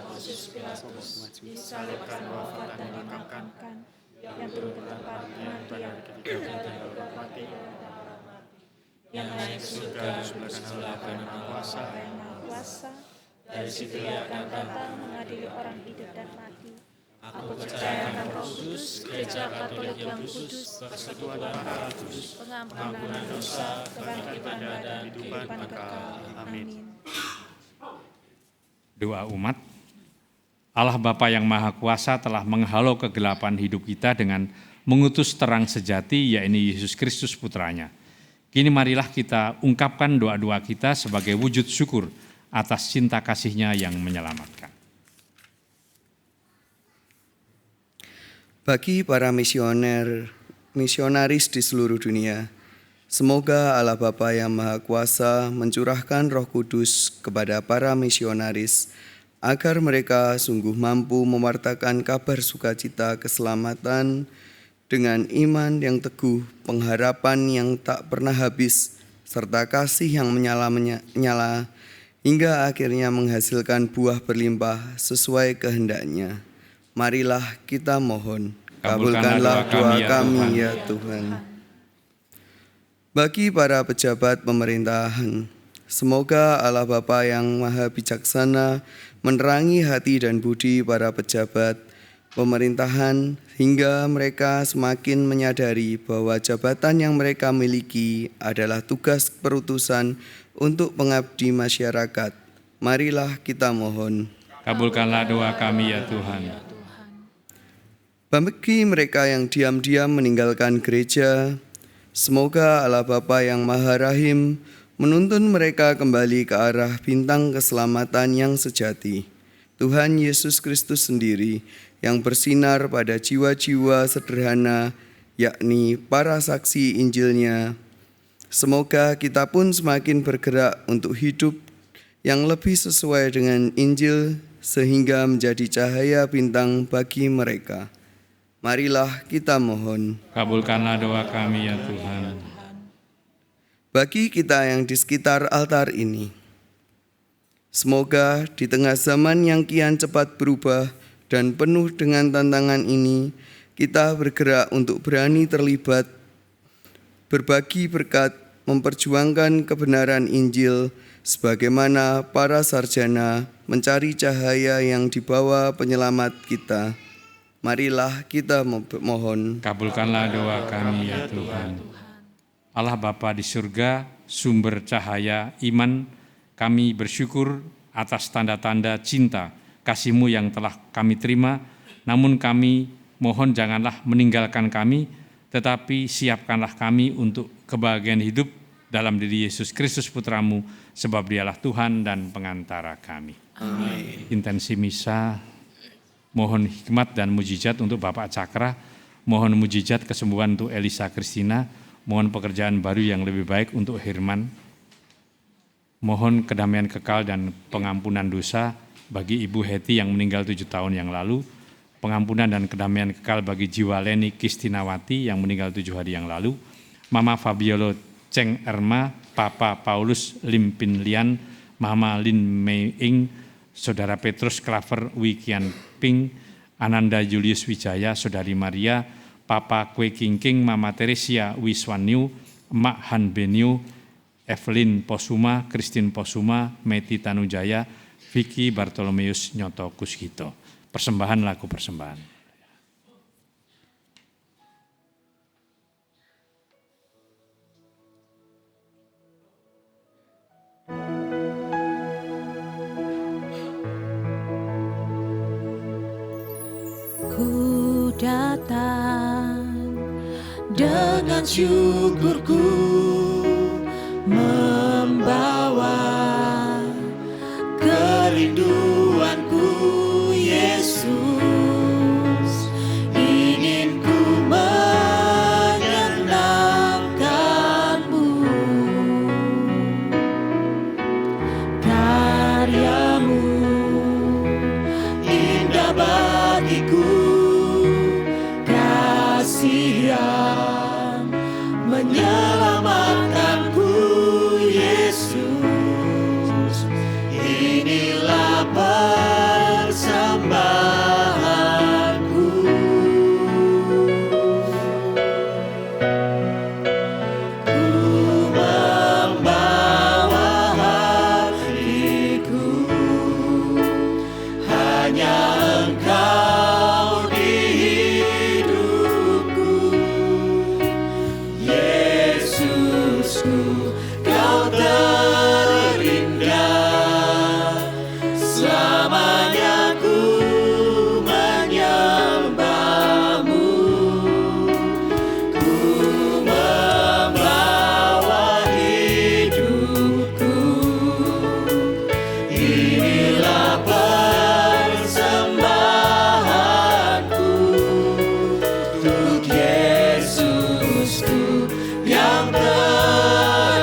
Pontius Pilatus, disalibkan, wafat dan dimakamkan, yang turun ke tempat kematian, yang naik ke surga sebelah kanan kuasa, dari situ ia akan datang mengadili orang hidup dan mati. Aku percaya akan Roh Kudus, Gereja Katolik yang kudus, persekutuan darah kudus, pengampunan dosa, kebangkitan dan kehidupan kekal. Amin. doa umat. Allah Bapa yang Maha Kuasa telah menghalau kegelapan hidup kita dengan mengutus terang sejati, yaitu Yesus Kristus Putranya. Kini marilah kita ungkapkan doa-doa kita sebagai wujud syukur atas cinta kasih-Nya yang menyelamatkan. Bagi para misionaris di seluruh dunia, semoga Allah Bapa yang Maha Kuasa mencurahkan Roh Kudus kepada para misionaris agar mereka sungguh mampu mewartakan kabar sukacita keselamatan dengan iman yang teguh, pengharapan yang tak pernah habis, serta kasih yang menyala hingga akhirnya menghasilkan buah berlimpah sesuai kehendaknya. Marilah kita mohon. Kabulkanlah doa kami ya Tuhan. Bagi para pejabat pemerintahan, semoga Allah Bapa yang Maha Bijaksana menerangi hati dan budi para pejabat pemerintahan hingga mereka semakin menyadari bahwa jabatan yang mereka miliki adalah tugas perutusan untuk pengabdi masyarakat. Marilah kita mohon. Kabulkanlah doa kami ya Tuhan. Bagi mereka yang diam-diam meninggalkan gereja, semoga Allah Bapa yang Maha Rahim menuntun mereka kembali ke arah bintang keselamatan yang sejati. Tuhan Yesus Kristus sendiri yang bersinar pada jiwa-jiwa sederhana, yakni para saksi Injil-Nya. Semoga kita pun semakin bergerak untuk hidup yang lebih sesuai dengan Injil sehingga menjadi cahaya bintang bagi mereka. Marilah kita mohon. Kabulkanlah doa kami ya Tuhan. Bagi kita yang di sekitar altar ini, semoga di tengah zaman yang kian cepat berubah dan penuh dengan tantangan ini, kita bergerak untuk berani terlibat, berbagi berkat, memperjuangkan kebenaran Injil, sebagaimana para sarjana mencari cahaya yang dibawa penyelamat kita. Marilah kita mohon. Kabulkanlah doa kami ya Tuhan. Allah Bapa di surga, sumber cahaya iman, kami bersyukur atas tanda-tanda cinta kasih-Mu yang telah kami terima, namun kami mohon janganlah meninggalkan kami, tetapi siapkanlah kami untuk kebahagiaan hidup dalam diri Yesus Kristus Putra-Mu, sebab Dialah Tuhan dan pengantara kami. Amin. Intensi misa, mohon hikmat dan mujizat untuk Bapak Cakra, mohon mujizat kesembuhan untuk Elisa Kristina, mohon pekerjaan baru yang lebih baik untuk Herman, mohon kedamaian kekal dan pengampunan dosa bagi Ibu Heti yang meninggal 7 tahun yang lalu, pengampunan dan kedamaian kekal bagi jiwa Leni Kistinawati yang meninggal 7 hari yang lalu, Mama Fabiolo Ceng Erma, Papa Paulus Limpin Lian, Mama Lin Mei Ing, Saudara Petrus Klaver Wikian Ping, Ananda Julius Wijaya, Saudari Maria, Papa Kwe Kingking, Mama Teresia Wiswanyu, Emak Han Benyu, Evelyn Posuma, Christine Posuma, Meti Tanujaya, Vicky Bartolomeus Nyoto Kushito. Persembahan lagu persembahan. Ku datang dengan syukurku, membawa kerinduanku, Yesus. Ingin ku menyenangkan-Mu, karya-Mu indah bagiku, kasih yang menyelamatkanku, Yesus. Inilah persembahanku. Ku membawa hatiku, hanya Engkau di hidupku, Yesusku, Kau terindah. Selamanya ku menyembah-Mu, ku membawa hidupku. Inilah persembahanku untuk Yesusku yang terindah.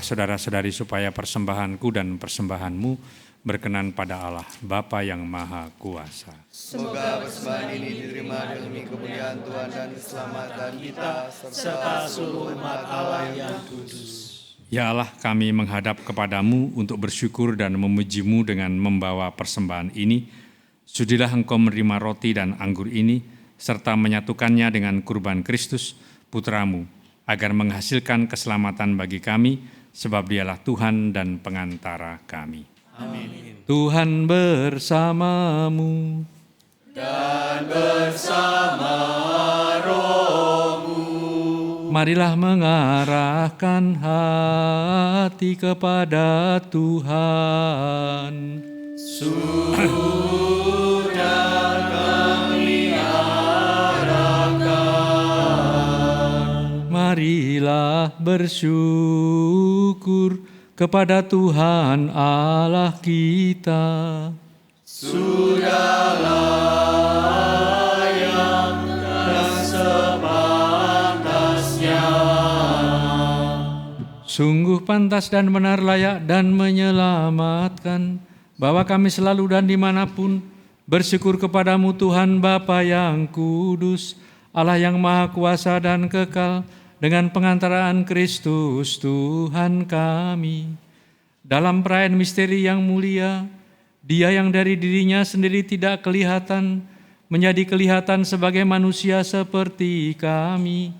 Berdoalah saudara-saudari supaya persembahanku dan persembahanmu berkenan pada Allah, Bapa yang Maha Kuasa. Semoga persembahan ini diterima demi kemuliaan Tuhan dan keselamatan kita, serta seluruh umat Allah yang kudus. Ya Allah, kami menghadap kepadamu untuk bersyukur dan memujimu dengan membawa persembahan ini. Sudilah Engkau menerima roti dan anggur ini, serta menyatukannya dengan kurban Kristus, Putramu, agar menghasilkan keselamatan bagi kami, sebab Dialah Tuhan dan pengantara kami. Amin. Tuhan bersamamu. Dan bersama rohmu. Marilah mengarahkan hati kepada Tuhan. Sudah kami arahkan. Marilah bersyukur kepada Tuhan Allah kita. Sudah layak dan sepantasnya. Sungguh pantas dan benar, layak dan menyelamatkan, bahwa kami selalu dan dimanapun bersyukur kepadamu Tuhan Bapa yang kudus, Allah yang Maha Kuasa dan kekal, dengan pengantaraan Kristus Tuhan kami. Dalam perayaan misteri yang mulia, Dia yang dari dirinya sendiri tidak kelihatan, menjadi kelihatan sebagai manusia seperti kami.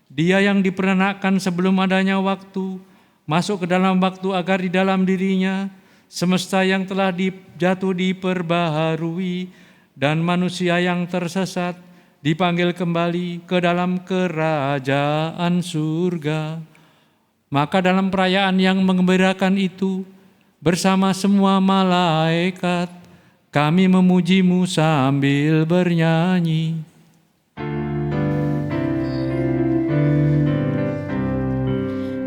Dia yang diperanakkan sebelum adanya waktu, masuk ke dalam waktu agar di dalam dirinya semesta yang telah jatuh diperbaharui, dan manusia yang tersesat dipanggil kembali ke dalam kerajaan surga. Maka dalam perayaan yang menggembirakan itu, bersama semua malaikat, kami memujimu sambil bernyanyi.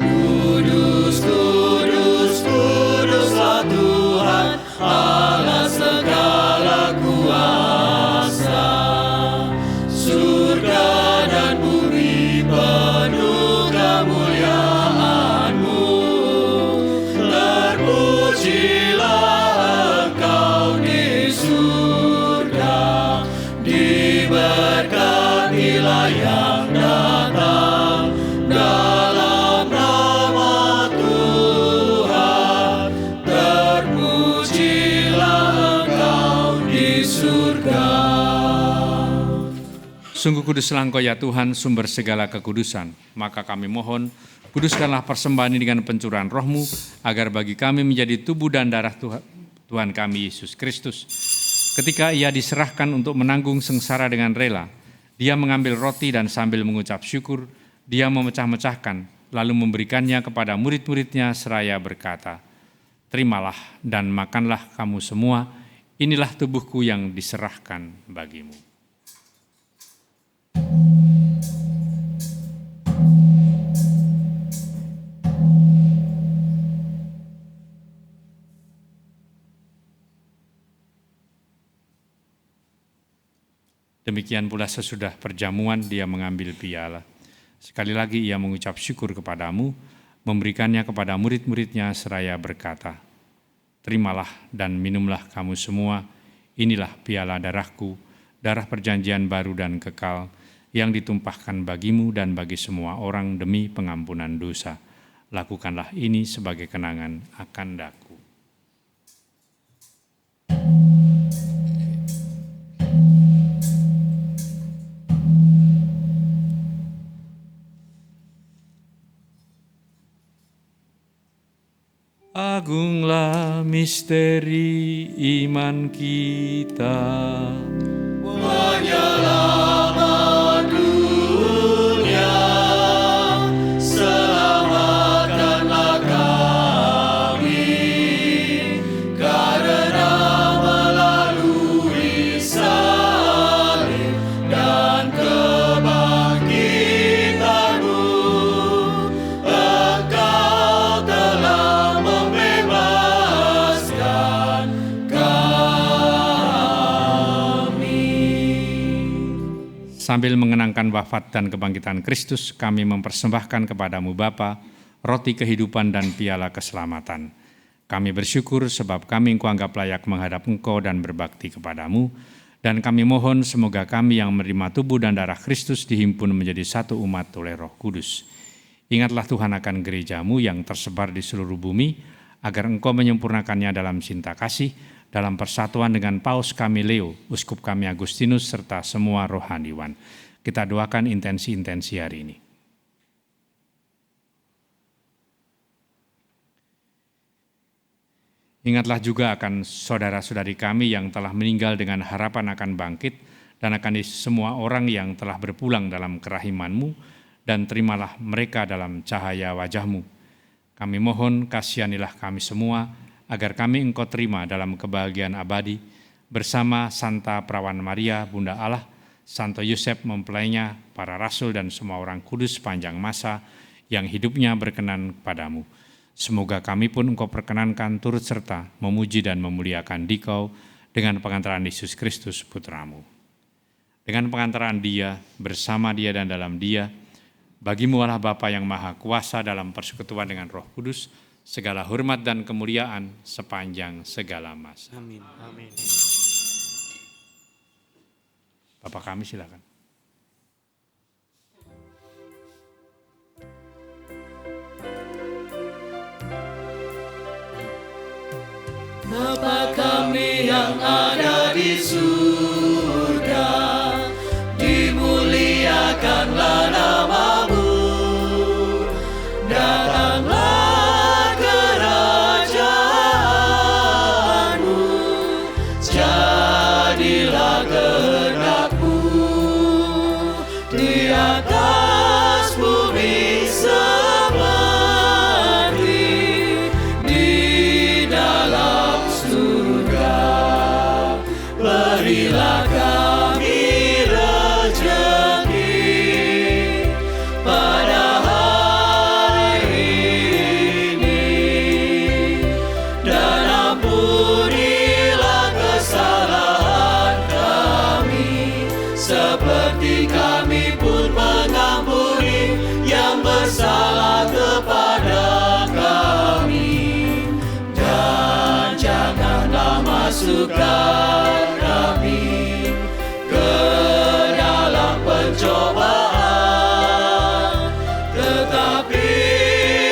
Kudus, kudus, kuduslah Tuhan, Allah segala kuasa. Surga dan bumi penuh kemuliaan-Mu. Terpujilah Engkau di surga, diberkatilah yang datang dalam nama Tuhan. Terpujilah Engkau di surga. Sungguh kuduslah Engkau ya Tuhan, sumber segala kekudusan. Maka kami mohon, kuduskanlah persembahan ini dengan pencurahan roh-Mu, agar bagi kami menjadi tubuh dan darah Tuhan kami Yesus Kristus. Ketika Ia diserahkan untuk menanggung sengsara dengan rela, Dia mengambil roti dan sambil mengucap syukur, Dia memecah-mecahkan, lalu memberikannya kepada murid-muridnya seraya berkata, "Terimalah dan makanlah kamu semua, inilah tubuhku yang diserahkan bagimu." Demikian pula sesudah perjamuan Dia mengambil piala. Sekali lagi Ia mengucap syukur kepadamu, memberikannya kepada murid-muridnya seraya berkata, "Terimalah dan minumlah kamu semua, inilah piala darahku, darah perjanjian baru dan kekal, yang ditumpahkan bagimu dan bagi semua orang demi pengampunan dosa. Lakukanlah ini sebagai kenangan akan daku." Agunglah misteri iman kita. Penyelamat dunia, selamatkanlah kami, karena melalui salib dan kebangkitan-Mu, Engkau telah membebaskan Sambil mengenangkan wafat dan kebangkitan Kristus, kami mempersembahkan kepadamu Bapa, roti kehidupan dan piala keselamatan. Kami bersyukur sebab kami Engkau anggap layak menghadap Engkau dan berbakti kepadamu, dan kami mohon semoga kami yang menerima tubuh dan darah Kristus dihimpun menjadi satu umat oleh Roh Kudus. Ingatlah Tuhan akan gerejamu yang tersebar di seluruh bumi, agar Engkau menyempurnakannya dalam cinta kasih, dalam persatuan dengan Paus kami Leo, Uskup kami Agustinus, serta semua rohaniwan. Kita doakan intensi-intensi hari ini. Ingatlah juga akan saudara-saudari kami yang telah meninggal dengan harapan akan bangkit, dan akan semua orang yang telah berpulang dalam kerahiman-Mu, dan terimalah mereka dalam cahaya wajah-Mu. Kami mohon kasihanilah kami semua, agar kami Engkau terima dalam kebahagiaan abadi, bersama Santa Perawan Maria, Bunda Allah, Santo Yosef mempelainya, para rasul dan semua orang kudus sepanjang masa yang hidupnya berkenan kepadamu. Semoga kami pun Engkau perkenankan turut serta memuji dan memuliakan Dikau dengan pengantaran Yesus Kristus Putra-Mu. Dengan pengantaran Dia, bersama Dia dan dalam Dia, bagi-Mu Allah Bapa yang Maha Kuasa dalam persekutuan dengan Roh Kudus, segala hormat dan kemuliaan sepanjang segala masa. Amin. Amin. Bapak kami silakan. Bapa kami yang ada di surga, dimuliakanlah nama-Mu, datanglah kerajaan-Mu, jadilah kehendak-Mu di atas bumi seperti di dalam surga. Berilah kami rezeki pada hari ini, dan ampunilah kesalahan kami, seperti kami pun mengampuni yang bersalah kepada kami. Dan janganlah masukkan kami ke dalam pencobaan, tetapi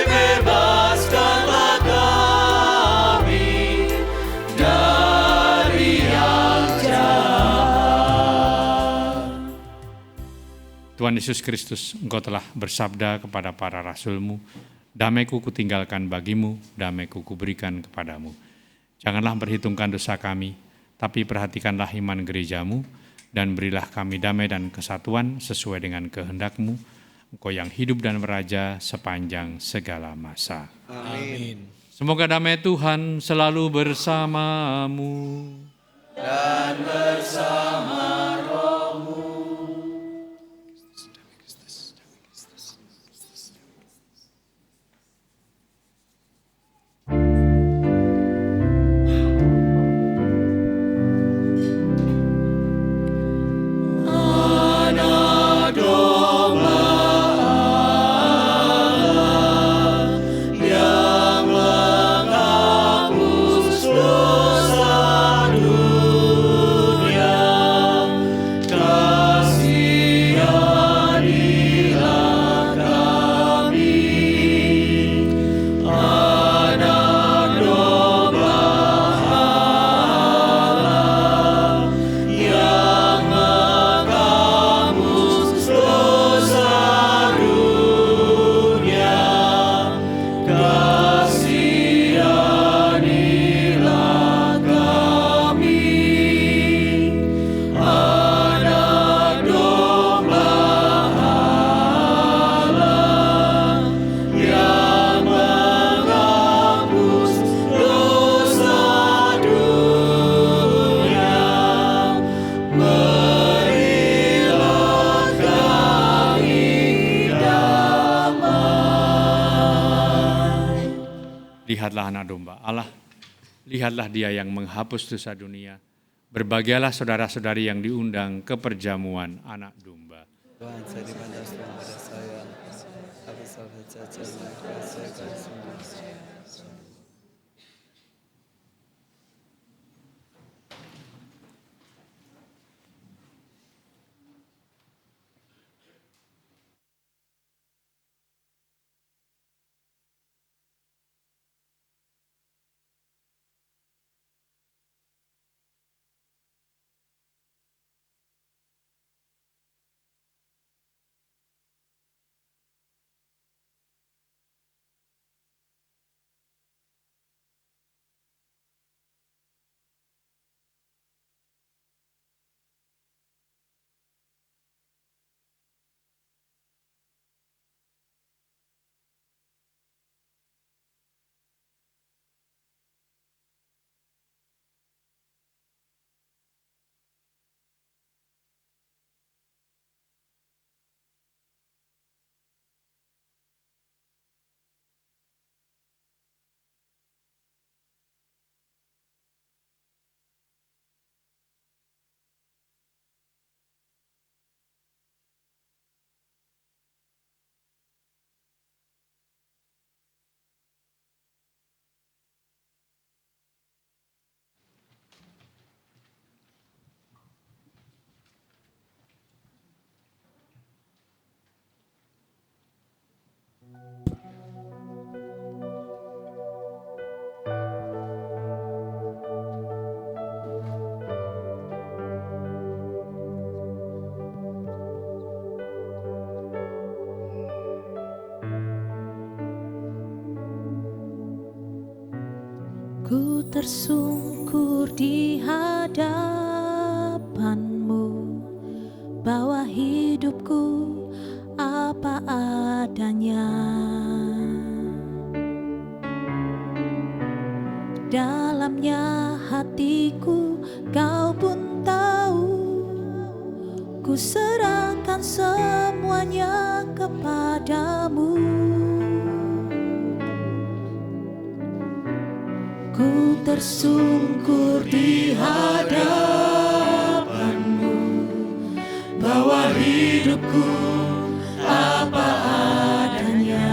bebaskanlah kami dari yang jahat. Tuhan Yesus Kristus, Engkau telah bersabda kepada para rasul-Mu, damai-Ku kutinggalkan bagimu, damai-Ku kuberikan kepadamu. Janganlah perhitungkan dosa kami, tapi perhatikanlah iman gereja-Mu, dan berilah kami damai dan kesatuan sesuai dengan kehendak-Mu, Engkau yang hidup dan beraja sepanjang segala masa. Amin. Semoga damai Tuhan selalu bersamamu. Dan bersama rohmu. Anak domba Allah yang menghapus dosa dunia, kasihanilah kami. Anak domba Allah yang menghapus dosa dunia, kasihanilah kami. Anak domba Allah yang menghapus dosa dunia, berilah kami damai. Lihatlah anak domba Allah, lihatlah Dia yang menghapus dosa dunia. Berbahagialah saudara-saudari yang diundang ke perjamuan anak domba. Tuhan, saya dipandang pada saya, Ku tersungkur di hadapan-Mu, bawa hidupku apa adanya. Dalamnya hatiku Kau pun tahu, ku serahkan semuanya kepadamu. Ku tersungkur di hadapan-Mu, bawa hidupku apa adanya.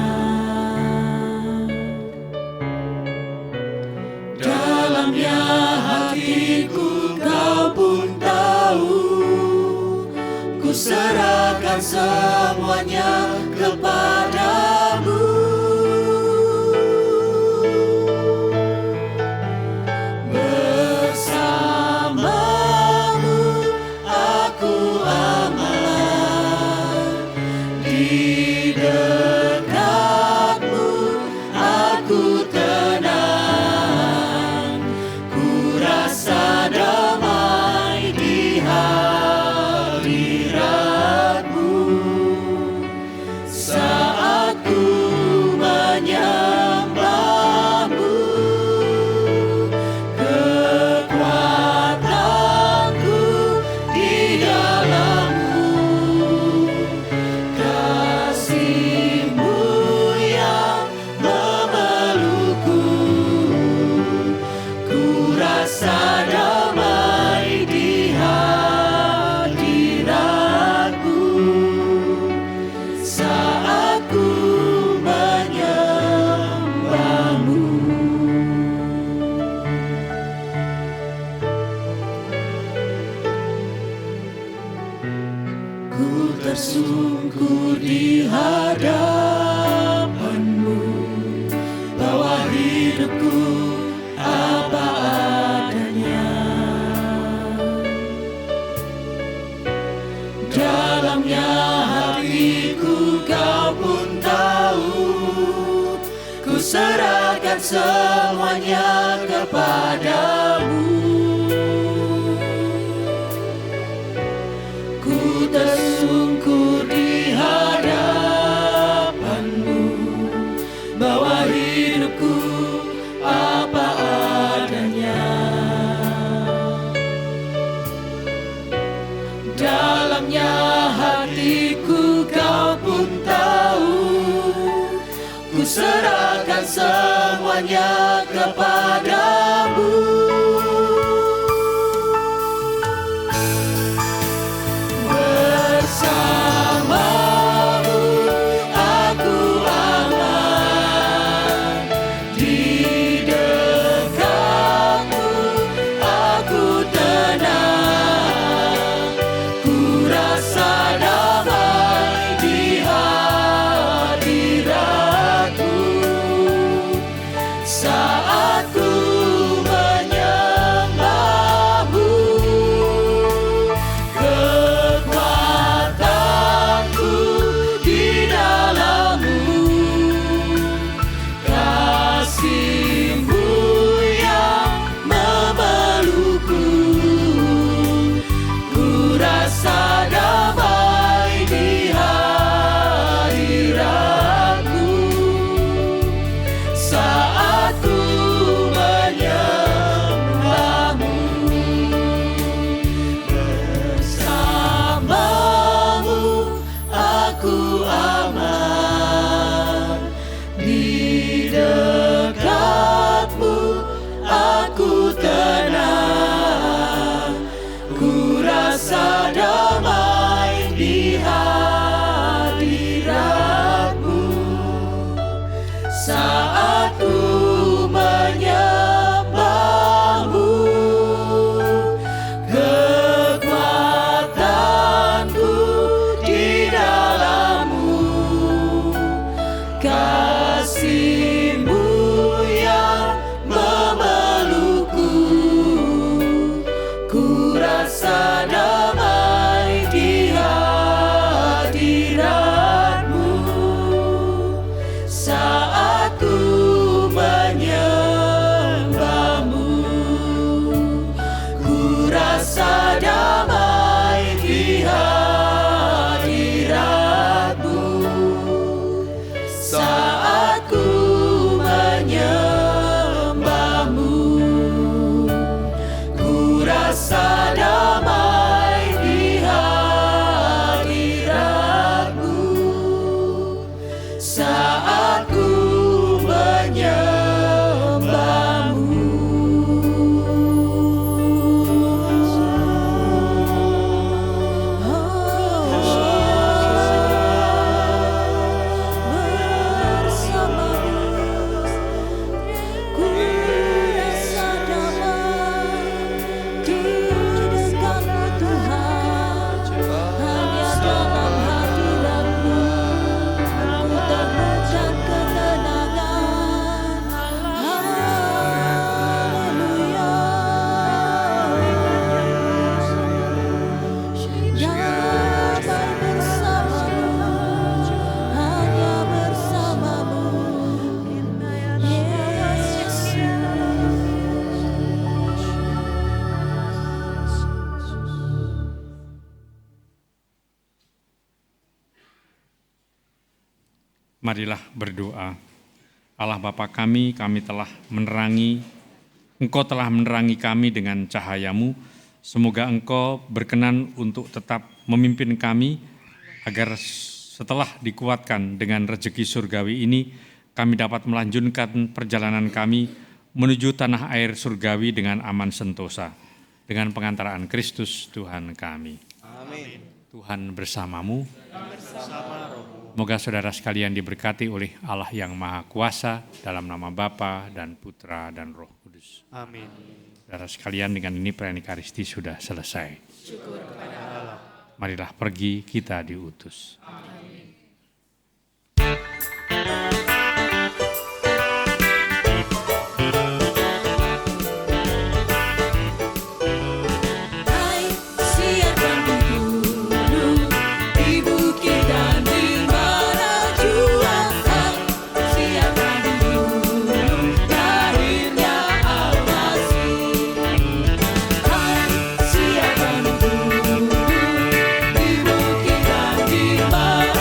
Dalamnya hatiku Kau pun tahu, ku serahkan semuanya kepadamu. Tersungkur di hadapan-Mu, bawa hidupku apa adanya. Dalamnya hatiku Kau pun tahu, ku serahkan semuanya kepadamu. Ku tersungkur di hadapan-Mu, bawa hidupku apa adanya. Dalamnya hatiku Kau pun tahu, ku serahkan semuanya kepadamu. Bersamamu aku saat ku menyembahmu. Kekuatanku di dalam-Mu, kasih-Mu yang memelukku. Ku rasa damai di hadirat-Mu saat ku menyembah-Mu. Bersama-Mu aku aman, di dekat-Mu aku tenang. Ku rasa damai di hadirat-Mu saat ku menyembah-Mu. Kekuatanku di dalam-Mu, kasih-Mu yang memelukku. Ku rasa damai di hadirat-Mu saat ku menyembah-Mu. Ku rasa damai di hadirat-Mu saat ku menyembah-Mu. Ku rasa damai di hadirat-Mu saat ku menyembah-Mu. Marilah berdoa. Allah Bapa kami telah menerangi, Engkau telah menerangi kami dengan cahaya-Mu. Semoga Engkau berkenan untuk tetap memimpin kami, agar setelah dikuatkan dengan rejeki surgawi ini, kami dapat melanjutkan perjalanan kami menuju tanah air surgawi dengan aman sentosa. Dengan pengantaraan Kristus Tuhan kami. Amin. Tuhan bersamamu. Semoga saudara sekalian diberkati oleh Allah yang Maha Kuasa, dalam nama Bapa dan Putra dan Roh Kudus. Amin. Saudara sekalian, dengan ini perayaan Ekaristi sudah selesai. Syukur kepada Allah. Marilah pergi, kita diutus. Hai, siapkan gunung, di bukit dan di mana jua. Hai, siapkan gunung, lahirnya Al-Masih. Hai, siapkan gunung, di bukit dan di mana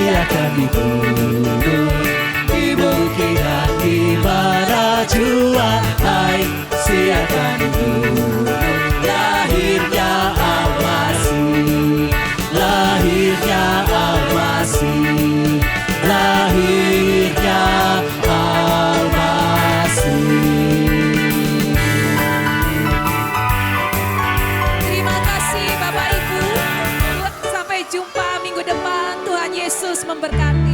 akan dibunuh di bukit dan di mana jua. Hai, siakan dibunuh. Lahirnya Al-Masih, lahirnya Al-Masih, lahirnya Al-Masih. Terima kasih Bapak Ibu. Sampai jumpa minggu depan. Tuhan Yesus memberkati.